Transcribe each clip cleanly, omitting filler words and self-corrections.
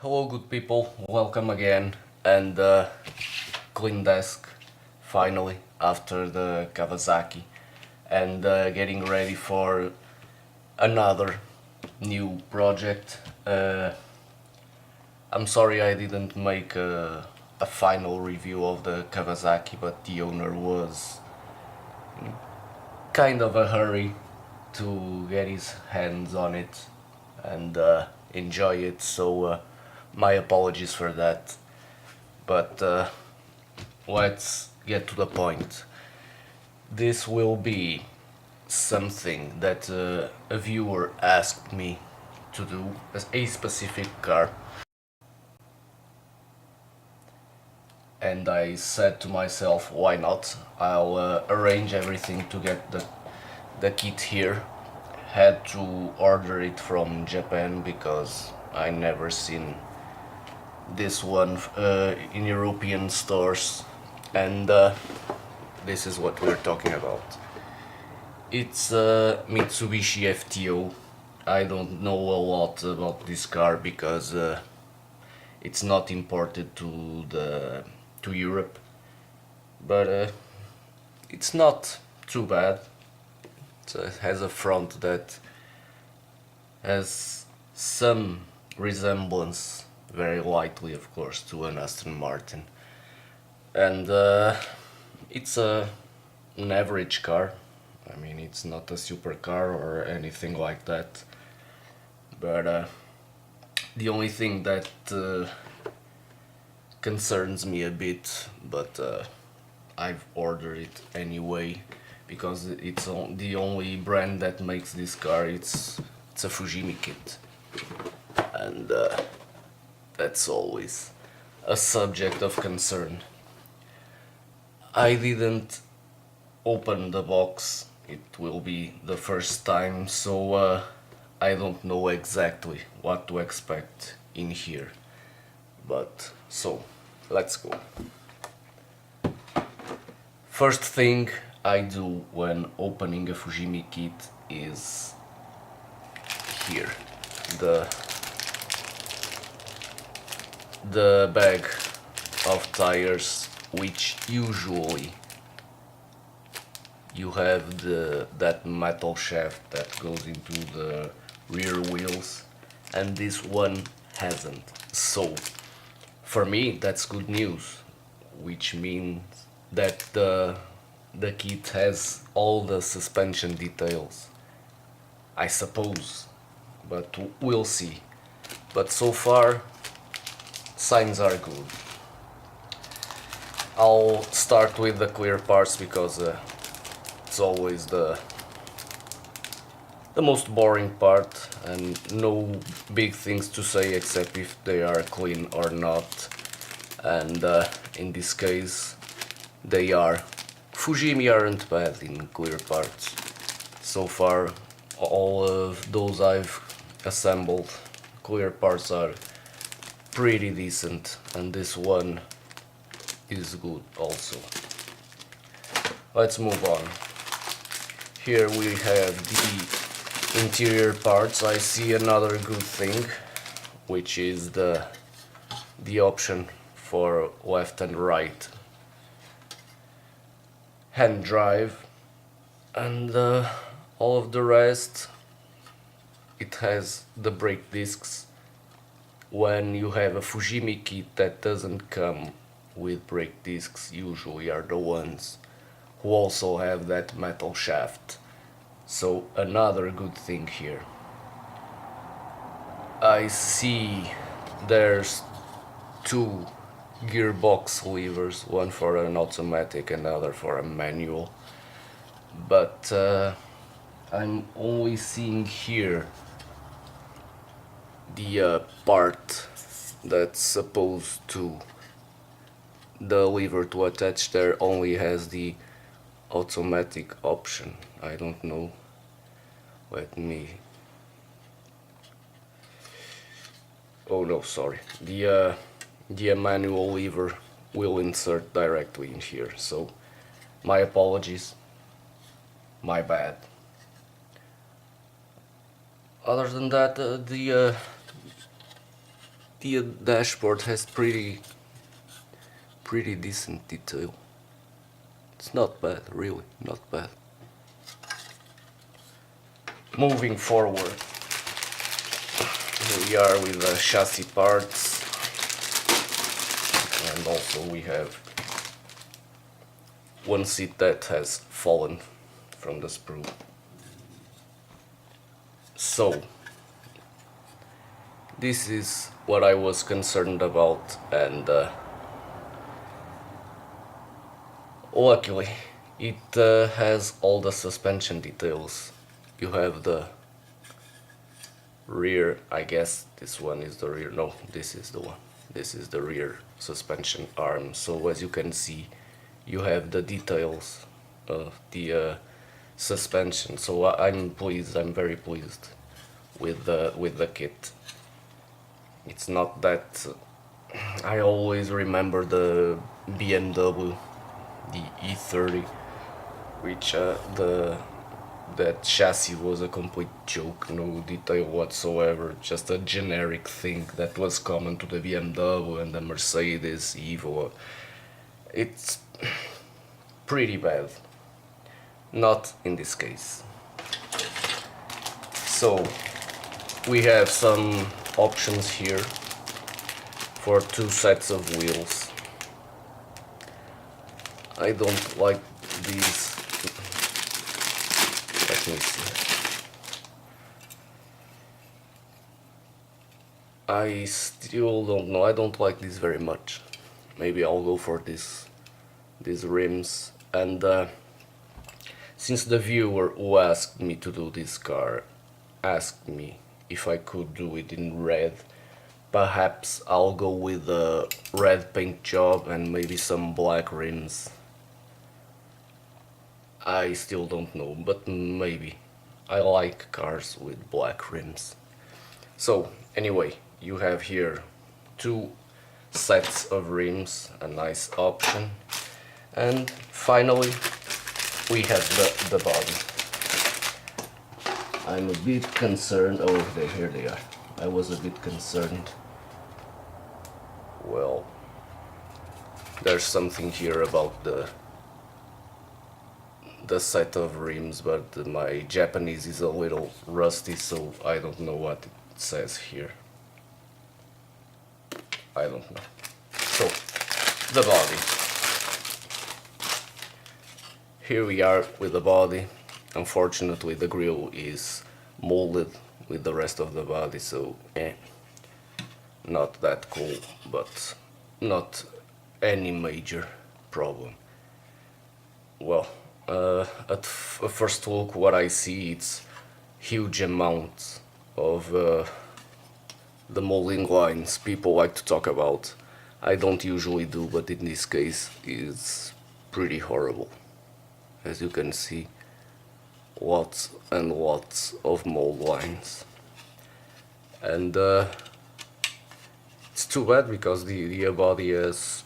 Hello good people, welcome again, and clean desk finally after the Kawasaki, and getting ready for another new project. I'm sorry I didn't make a final review of the Kawasaki, but the owner was in kind of a hurry to get his hands on it and enjoy it, so my apologies for that. But let's get to the point. This will be something that a viewer asked me to do, a specific car, and I said to myself, why not? I'll arrange everything to get the kit here. Had to order it from Japan because I never seen this one in European stores, and this is what we're talking about. It's a Mitsubishi FTO. I don't know a lot about this car because it's not imported to Europe, but it's not too bad. It has a front that has some resemblance, very lightly of course, to an Aston Martin, and it's an average car. I mean, it's not a supercar or anything like that, but the only thing that concerns me a bit, but I've ordered it anyway because it's the only brand that makes this car. It's a Fujimi kit, and that's always a subject of concern. I didn't open the box, it will be the first time, so I don't know exactly what to expect in here. But so, let's go. First thing I do when opening a Fujimi kit is here, the bag of tires, which usually you have that metal shaft that goes into the rear wheels, and this one hasn't. So for me that's good news, which means that the kit has all the suspension details, I suppose, but we'll see. But so far signs are good. I'll start with the clear parts because it's always the most boring part, and no big things to say except if they are clean or not, and in this case they are. Fujimi aren't bad in clear parts. So far all of those I've assembled, clear parts are pretty decent, and this one is good also. Let's move on. Here we have the interior parts. I see another good thing, which is the option for left and right hand drive, and all of the rest. It has the brake discs. When you have a Fujimi kit that doesn't come with brake discs, usually are the ones who also have that metal shaft. So another good thing here. I see there's two gearbox levers, one for an automatic and another for a manual, but I'm only seeing here the part that's supposed to, the lever to attach there only has the automatic option. I don't know, let me, oh no, sorry, the manual lever will insert directly in here, so my apologies, my bad. Other than that, The dashboard has pretty decent detail. It's not bad, really, not bad. Moving forward, here we are with the chassis parts, and also we have one seat that has fallen from the sprue. So, this is what I was concerned about, and luckily it has all the suspension details. You have the rear, I guess this one is the rear, no, this is the one. This is the rear suspension arm. So as you can see, you have the details of the suspension. So I'm pleased, I'm very pleased with the kit. It's not that I always remember the BMW, the E30, which that chassis was a complete joke, no detail whatsoever, just a generic thing that was common to the BMW and the Mercedes Evo. It's pretty bad. Not in this case. So we have some options here for two sets of wheels. I don't like these. Let me see. I still don't know. I don't like this very much. Maybe I'll go for these rims. And since the viewer who asked me to do this car asked me if I could do it in red, perhaps I'll go with a red paint job and maybe some black rims. I still don't know, but maybe. I like cars with black rims. So anyway, you have here two sets of rims, a nice option. And finally, we have the body. I'm a bit concerned. Oh, here they are. I was a bit concerned. Well, there's something here about the set of rims, but my Japanese is a little rusty, so I don't know what it says here. I don't know. So, the body. Here we are with the body. Unfortunately, the grille is molded with the rest of the body, so not that cool, but not any major problem. Well, at first look, what I see, it's huge amounts of the molding lines people like to talk about. I don't usually do, but in this case it's pretty horrible. As you can see, lots and lots of mold lines. And it's too bad because the body is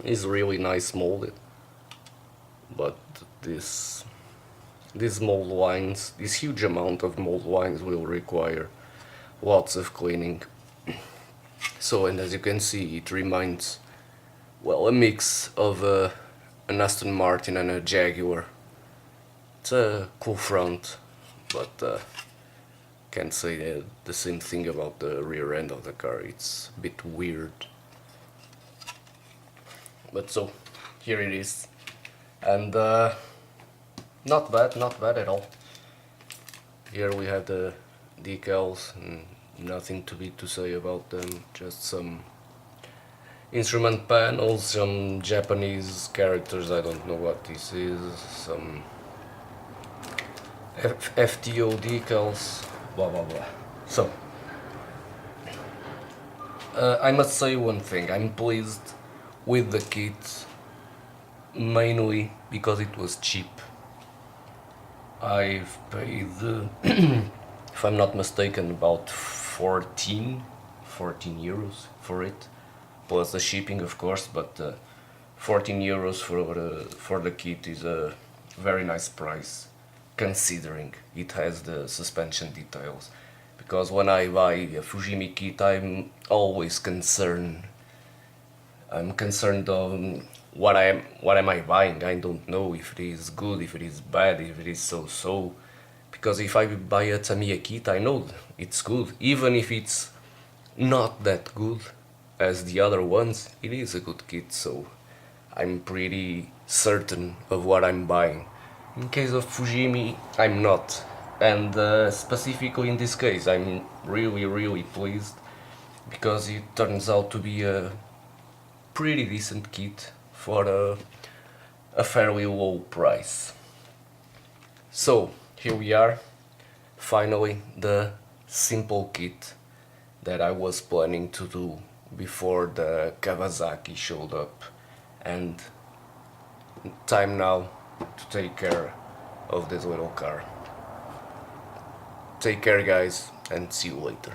really nice molded. But these mold lines, this huge amount of mold lines will require lots of cleaning. So, and as you can see, it reminds, well, a mix of an Aston Martin and a Jaguar. It's a cool front, but can't say the same thing about the rear end of the car. It's a bit weird. But so, here it is. And not bad at all. Here we have the decals, nothing to say about them, just some instrument panels, some Japanese characters, I don't know what this is, some FTO decals, blah blah blah. So, I must say one thing, I'm pleased with the kit, mainly because it was cheap. I've paid, if I'm not mistaken, about 14 euros for it, plus the shipping of course, but 14 euros for the kit is a very nice price, considering it has the suspension details. because when I buy a Fujimi kit I'm always concerned. I'm concerned on what am I buying. I don't know if it is good, if it is bad, if it is so. Because if I buy a Tamiya kit I know it's good. Even if it's not that good as the other ones, it is a good kit, so I'm pretty certain of what I'm buying. In case of Fujimi, I'm not. And specifically in this case, I'm really pleased because it turns out to be a pretty decent kit for a fairly low price. So, here we are, finally the simple kit that I was planning to do before the Kawasaki showed up, and time now to take care of this little car. Take care guys, and see you later.